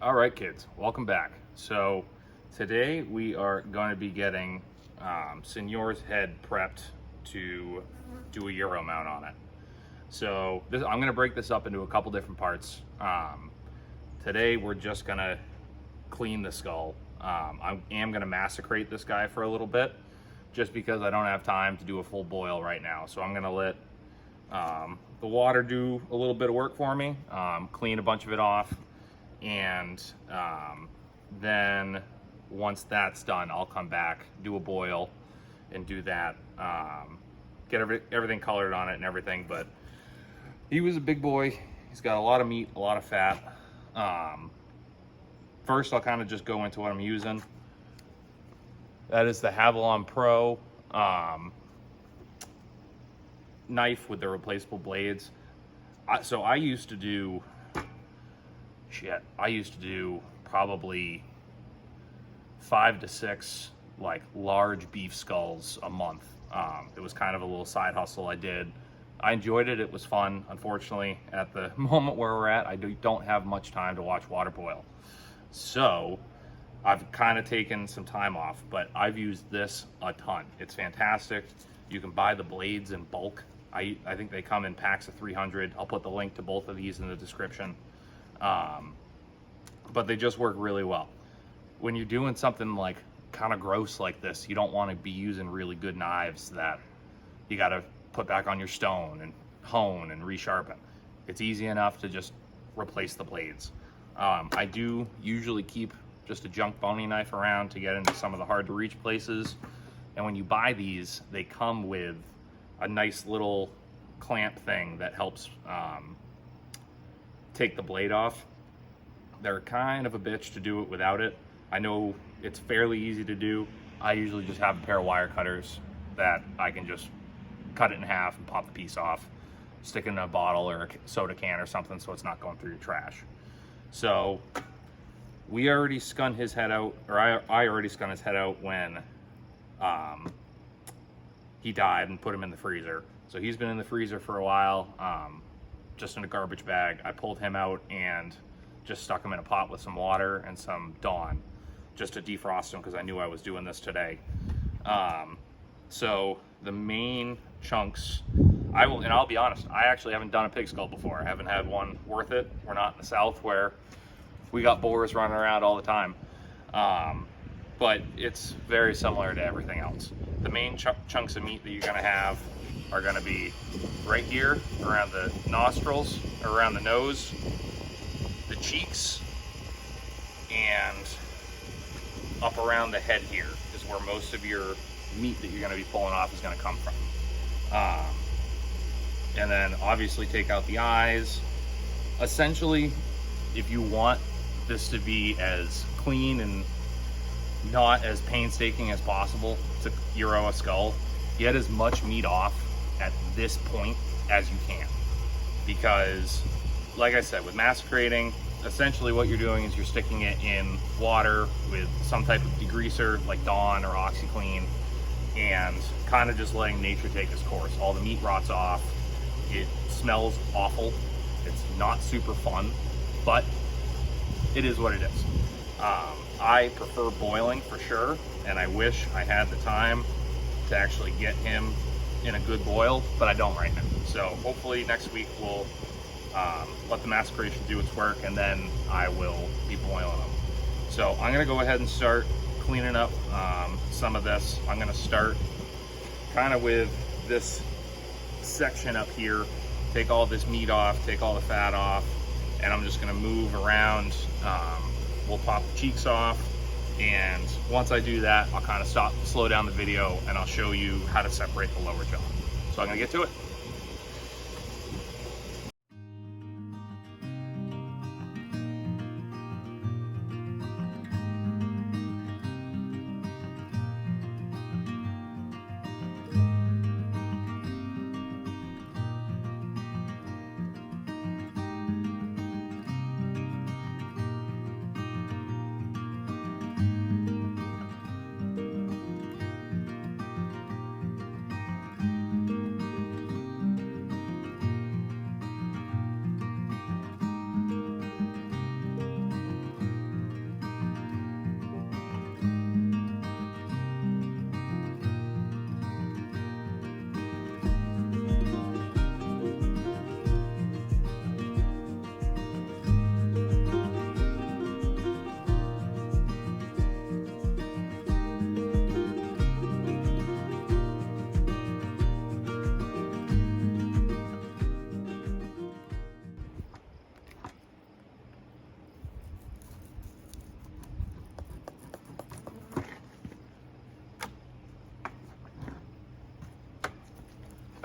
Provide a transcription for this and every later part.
All right, kids, welcome back. So today we are going to be getting Senor's head prepped to do a Euro mount on it. So I'm going to break this up into a couple different parts. Today we're just going to clean the skull. I am going to massacrate this guy for a little bit just because I don't have time to do a full boil right now. So I'm going to let the water do a little bit of work for me, clean a bunch of it off, and then once that's done, I'll come back, do a boil, and do that. Get everything colored on it and everything. But he was a big boy. He's got a lot of meat, a lot of fat. First, I'll kind of just go into what I'm using. That is the Havalon Pro knife with the replaceable blades. So I used to do probably 5 to 6 like large beef skulls a month. It was kind of a little side hustle I did. I enjoyed it. It was fun. Unfortunately, at the moment where we're at, I don't have much time to watch water boil. So I've kind of taken some time off, but I've used this a ton. It's fantastic. You can buy the blades in bulk. I think they come in packs of 300. I'll put the link to both of these in the description. But they just work really well. When you're doing something like kind of gross like this, you don't want to be using really good knives that you got to put back on your stone and hone and resharpen. It's easy enough to just replace the blades. I do usually keep just a junk boning knife around to get into some of the hard to reach places. And when you buy these, they come with a nice little clamp thing that helps take the blade off. They're kind of a bitch to do it without it. I know it's fairly easy to do. I usually just have a pair of wire cutters that I can just cut it in half and pop the piece off, stick it in a bottle or a soda can or something so it's not going through your trash. So we already skun his head out, or I already skun his head out when he died and put him in the freezer. So he's been in the freezer for a while, just in a garbage bag. I pulled him out and just stuck him in a pot with some water and some Dawn just to defrost him because I knew I was doing this today. So the main chunks, I'll be honest, I actually haven't done a pig skull before. I haven't had one worth it. We're not in the South where we got boars running around all the time. But it's very similar to everything else. The main chunks of meat that you're gonna have are gonna be right here around the nostrils, around the nose, the cheeks, and up around the head here is where most of your meat that you're gonna be pulling off is gonna come from. And then obviously take out the eyes. Essentially, if you want this to be as clean and not as painstaking as possible to Euro a skull, get as much meat off at this point as you can. Because, like I said, with massacrating, essentially what you're doing is you're sticking it in water with some type of degreaser like Dawn or OxyClean and kind of just letting nature take its course. All the meat rots off. It smells awful. It's not super fun, but it is what it is. I prefer boiling for sure, and I wish I had the time to actually get him in a good boil, but I don't right now. So hopefully next week we'll let the maceration do its work, and then I will be boiling them. So I'm gonna go ahead and start cleaning up some of this. I'm gonna start kind of with this section up here, take all this meat off, take all the fat off, and I'm just gonna move around. We'll pop the cheeks off, and once I do that, I'll kind of slow down the video, and I'll show you how to separate the lower jaw. So I'm gonna get to it.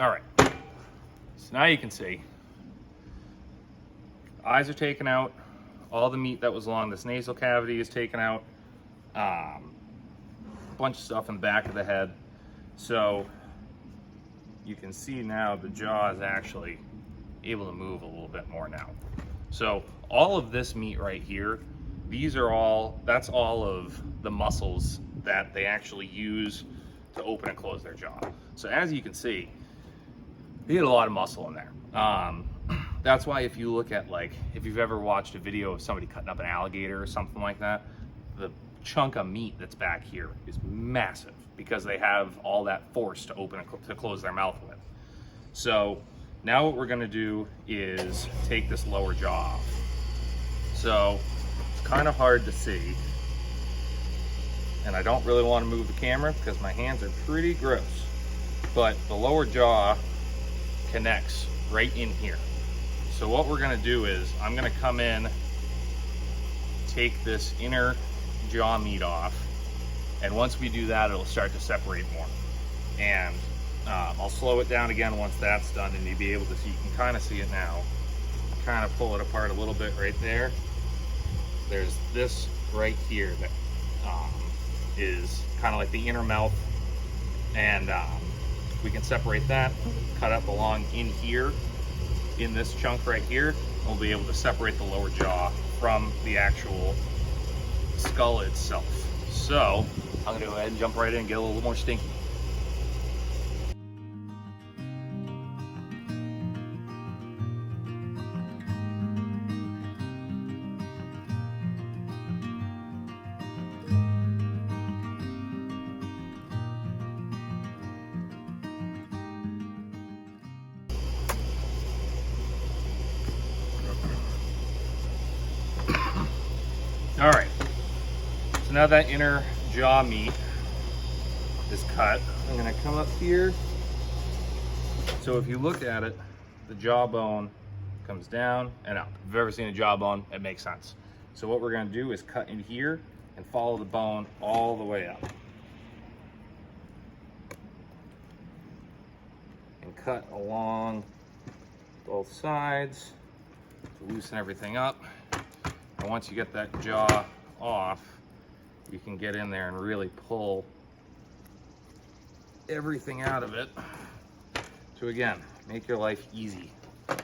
All right, so now you can see eyes are taken out, all the meat that was along this nasal cavity is taken out, a bunch of stuff in the back of the head. So you can see now the jaw is actually able to move a little bit more now. So all of this meat right here, that's all of the muscles that they actually use to open and close their jaw. So as you can see, they get a lot of muscle in there. That's why if you look at, like, if you've ever watched a video of somebody cutting up an alligator or something like that, the chunk of meat that's back here is massive because they have all that force to open and to close their mouth with. So now what we're gonna do is take this lower jaw off. So it's kind of hard to see, and I don't really want to move the camera because my hands are pretty gross, but the lower jaw connects right in here. So what we're gonna do is I'm gonna come in, take this inner jaw meat off, and once we do that, it'll start to separate more. And I'll slow it down again once that's done, and you'll be able to see, you can kind of see it now. Kind of pull it apart a little bit right there. There's this right here that is kind of like the inner mouth, and we can separate that, cut up along in here, in this chunk right here, and we'll be able to separate the lower jaw from the actual skull itself. So I'm gonna go ahead and jump right in and get a little more stinky. All right, so now that inner jaw meat is cut, I'm gonna come up here. So if you look at it, the jawbone comes down and up. If you've ever seen a jawbone, it makes sense. So what we're gonna do is cut in here and follow the bone all the way up. And cut along both sides to loosen everything up. And once you get that jaw off, you can get in there and really pull everything out of it to, again, make your life easy. All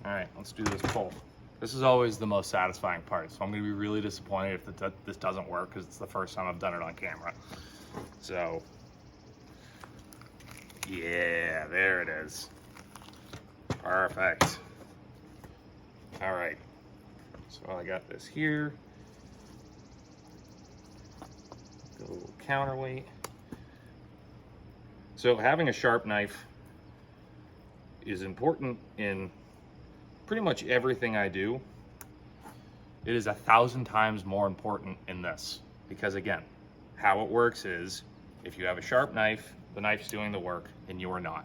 right, let's do this pull. This is always the most satisfying part, so I'm gonna be really disappointed if this doesn't work because it's the first time I've done it on camera. So, yeah, there it is. Perfect. All right. So I got this here, a little counterweight. So having a sharp knife is important in pretty much everything I do. It is 1,000 times more important in this because, again, how it works is if you have a sharp knife, the knife's doing the work and you are not.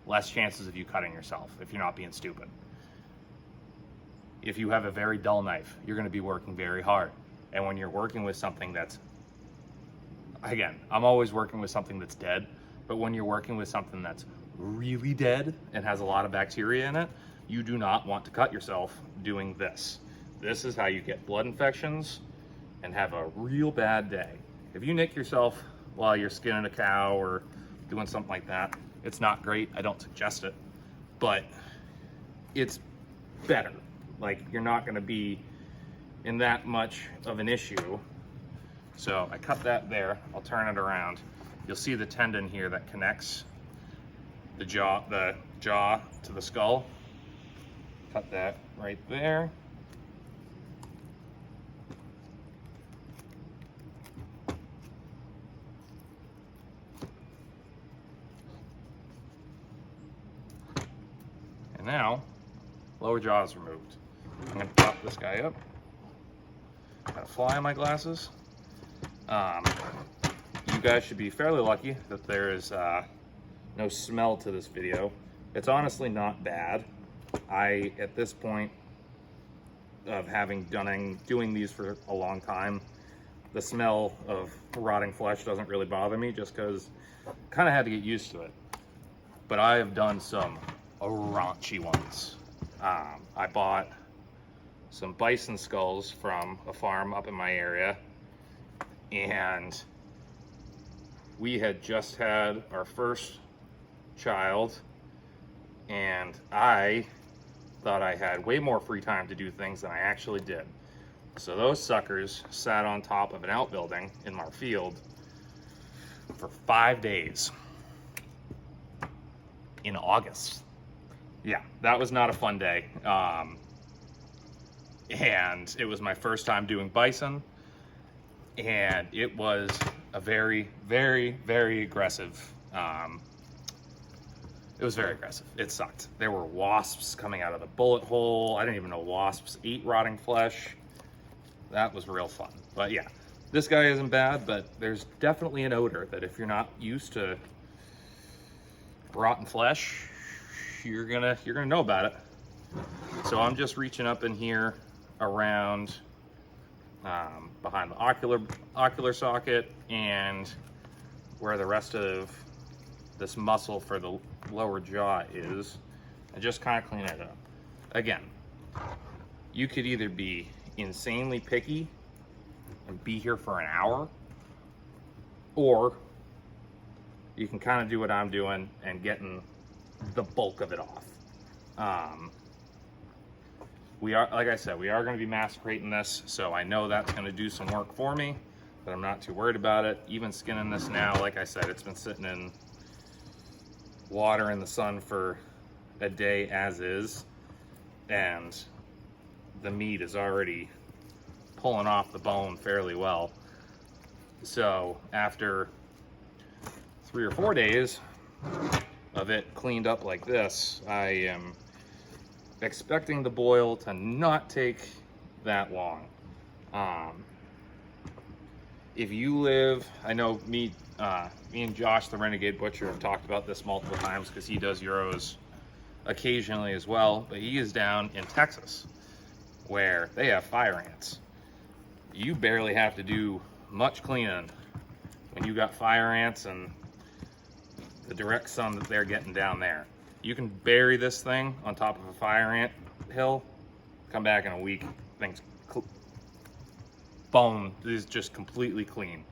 Less chances of you cutting yourself if you're not being stupid. If you have a very dull knife, you're going to be working very hard. And when you're working with something that's, again, I'm always working with something that's dead, but when you're working with something that's really dead and has a lot of bacteria in it, you do not want to cut yourself doing this. This is how you get blood infections and have a real bad day. If you nick yourself while you're skinning a cow or doing something like that, it's not great. I don't suggest it, but it's better. Like, you're not gonna be in that much of an issue. So I cut that there, I'll turn it around. You'll see the tendon here that connects the jaw to the skull. Cut that right there. And now, lower jaw is removed. I'm gonna pop this guy up. Got a fly in my glasses. You guys should be fairly lucky that there is no smell to this video. It's honestly not bad. At this point of doing these for a long time, the smell of rotting flesh doesn't really bother me just because I kind of had to get used to it. but I have done some raunchy ones. I bought some bison skulls from a farm up in my area, and we had just had our first child, and I thought I had way more free time to do things than I actually did. So those suckers sat on top of an outbuilding in our field for 5 days in August. Yeah, that was not a fun day. And it was my first time doing bison, and it was a very, very, very aggressive. It was very aggressive. It sucked. There were wasps coming out of the bullet hole. I didn't even know wasps ate rotting flesh. That was real fun. But yeah, this guy isn't bad, but there's definitely an odor that if you're not used to rotten flesh, you're gonna know about it. So I'm just reaching up in here around behind the ocular socket and where the rest of this muscle for the lower jaw is, and just kind of clean it up. Again, you could either be insanely picky and be here for an hour, or you can kind of do what I'm doing and getting the bulk of it off. We are, like I said, we are going to be macerating this, so I know that's going to do some work for me, but I'm not too worried about it. Even skinning this now, like I said, it's been sitting in water in the sun for a day as is, and the meat is already pulling off the bone fairly well. So after 3 or 4 days of it cleaned up like this, I am expecting the boil to not take that long. If you live, I know me and Josh, the Renegade Butcher, have talked about this multiple times because he does Euros occasionally as well, but he is down in Texas where they have fire ants. You barely have to do much cleaning when you got fire ants and the direct sun that they're getting down there. You can bury this thing on top of a fire ant hill, come back in a week, things bone is just completely clean.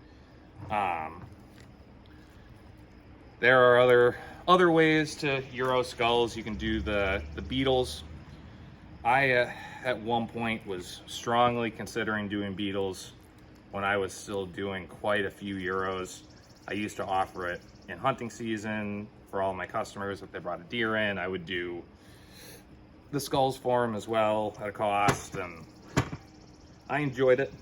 There are other ways to Euro skulls. You can do the beetles. I at one point was strongly considering doing beetles when I was still doing quite a few Euros. I used to offer it in hunting season for all my customers. If they brought a deer in, I would do the skulls for them as well at a cost, and I enjoyed it.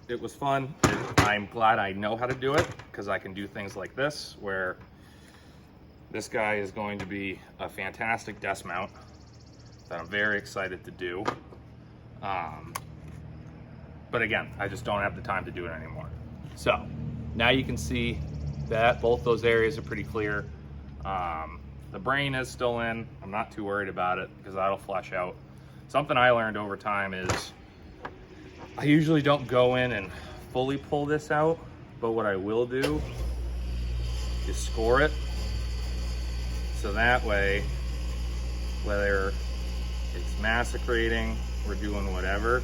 It was fun. I'm glad I know how to do it because I can do things like this, where this guy is going to be a fantastic desk mount that I'm very excited to do. But again, I just don't have the time to do it anymore. So now you can see that both those areas are pretty clear. The brain is still in. I'm not too worried about it because that'll flush out. Something I learned over time is I usually don't go in and fully pull this out, but what I will do is score it. So that way, whether it's massacrating or doing whatever,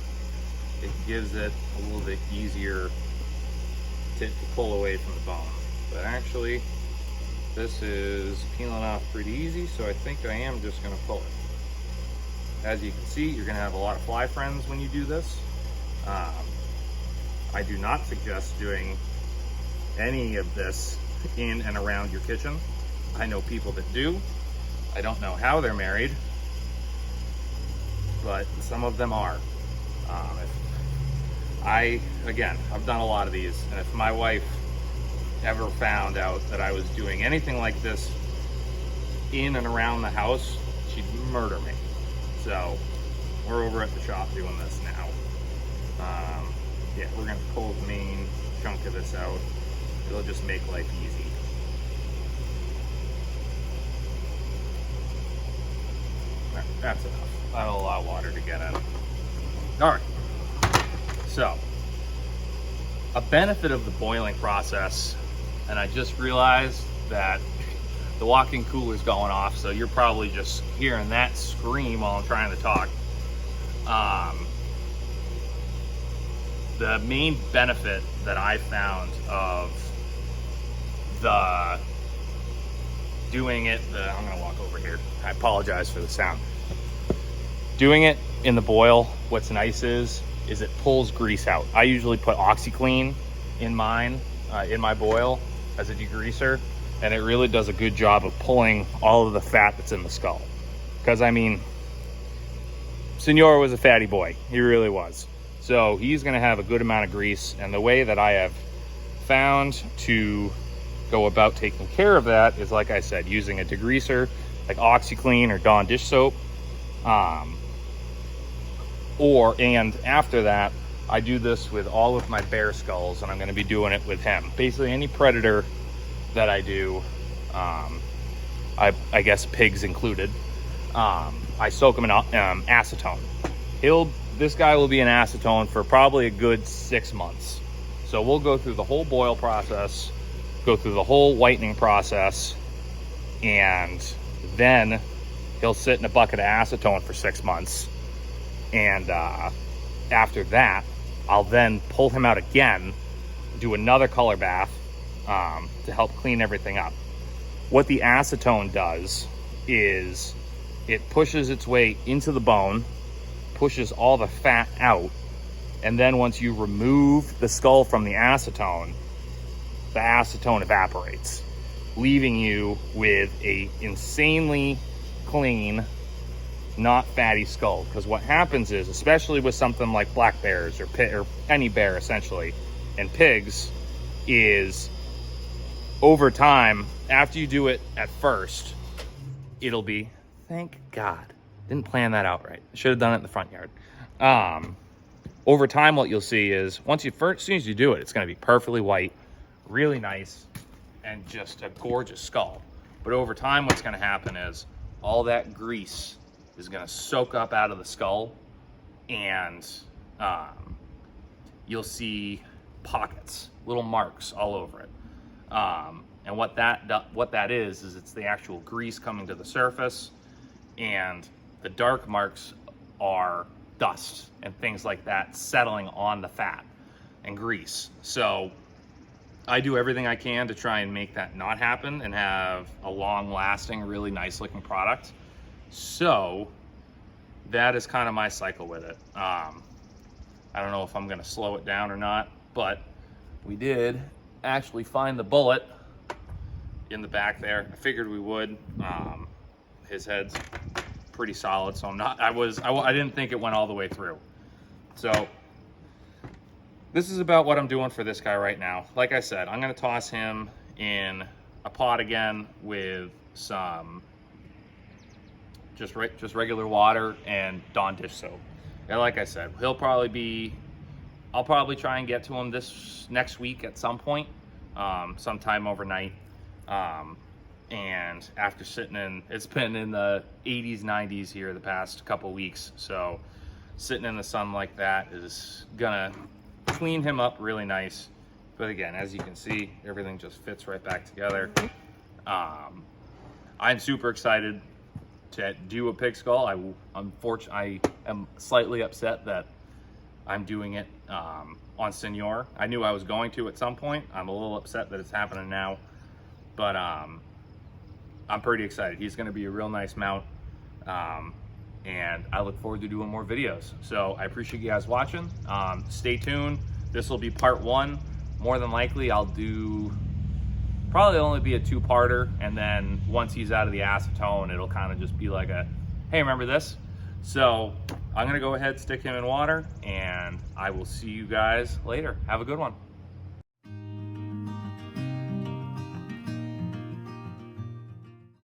it gives it a little bit easier to pull away from the bone. But actually, this is peeling off pretty easy, so I think I am just gonna pull it. As you can see, you're gonna have a lot of fly friends when you do this. I do not suggest doing any of this in and around your kitchen. I know people that do. I don't know how they're married, but some of them are. Again, I've done a lot of these, and if my wife ever found out that I was doing anything like this in and around the house, she'd murder me. So we're over at the shop doing this now. Yeah, we're gonna pull the main chunk of this out. It'll just make life easy. That's enough. That'll allow water to get in. All right. So, a benefit of the boiling process, and I just realized that The walk-in cooler's going off, so you're probably just hearing that scream while I'm trying to talk. The main benefit that I found of doing it, I'm gonna walk over here. I apologize for the sound. Doing it in the boil, what's nice is it pulls grease out. I usually put OxyClean in mine, in my boil as a degreaser, and it really does a good job of pulling all of the fat that's in the skull. Because I mean, Senor was a fatty boy, he really was. So he's gonna have a good amount of grease, and the way that I have found to go about taking care of that is, like I said, using a degreaser like OxyClean or Dawn dish soap. And after that, I do this with all of my bear skulls, and I'm going to be doing it with him. Basically, any predator that I do, I guess pigs included, I soak him in acetone. This guy will be in acetone for probably a good 6 months. So we'll go through the whole boil process, go through the whole whitening process, and then he'll sit in a bucket of acetone for 6 months. And after that, I'll then pull him out again, do another color bath to help clean everything up. What the acetone does is it pushes its way into the bone, pushes all the fat out, and then once you remove the skull from the acetone evaporates, leaving you with a insanely clean, not fatty skull. Because what happens is, especially with something like black bears or any bear essentially, and pigs, is over time, after you do it at first, it'll be, thank God, didn't plan that out right. Should have done it in the front yard. Over time, what you'll see is as soon as you do it, it's going to be perfectly white, really nice, and just a gorgeous skull. But over time, what's going to happen is all that grease is going to soak up out of the skull, and you'll see pockets, little marks all over it. And what that is it's the actual grease coming to the surface, and the dark marks are dust and things like that settling on the fat and grease. So I do everything I can to try and make that not happen and have a long-lasting, really nice-looking product. So that is kind of my cycle with it. I don't know if I'm going to slow it down or not, but we did actually find the bullet in the back there. I figured we would. His head's pretty solid, so I didn't think it went all the way through. So this is about what I'm doing for this guy right now. Like I said, I'm going to toss him in a pot again with some just regular water and Dawn dish soap. And like I said, I'll probably try and get to him this next week at some point, sometime overnight. And after it's been in the 80s, 90s here the past couple weeks. So sitting in the sun like that is gonna clean him up really nice. But again, as you can see, everything just fits right back together. I'm super excited to do a pig skull. I am slightly upset that I'm doing it on Senor. I knew I was going to at some point. I'm a little upset that it's happening now, but I'm pretty excited. He's going to be a real nice mount, and I look forward to doing more videos. So I appreciate you guys watching. Stay tuned. This will be part 1. More than likely, I'll do probably only be a 2-parter, and then once he's out of the acetone, it'll kind of just be like a, hey, remember this? So I'm gonna go ahead, stick him in water, and I will see you guys later. Have a good one.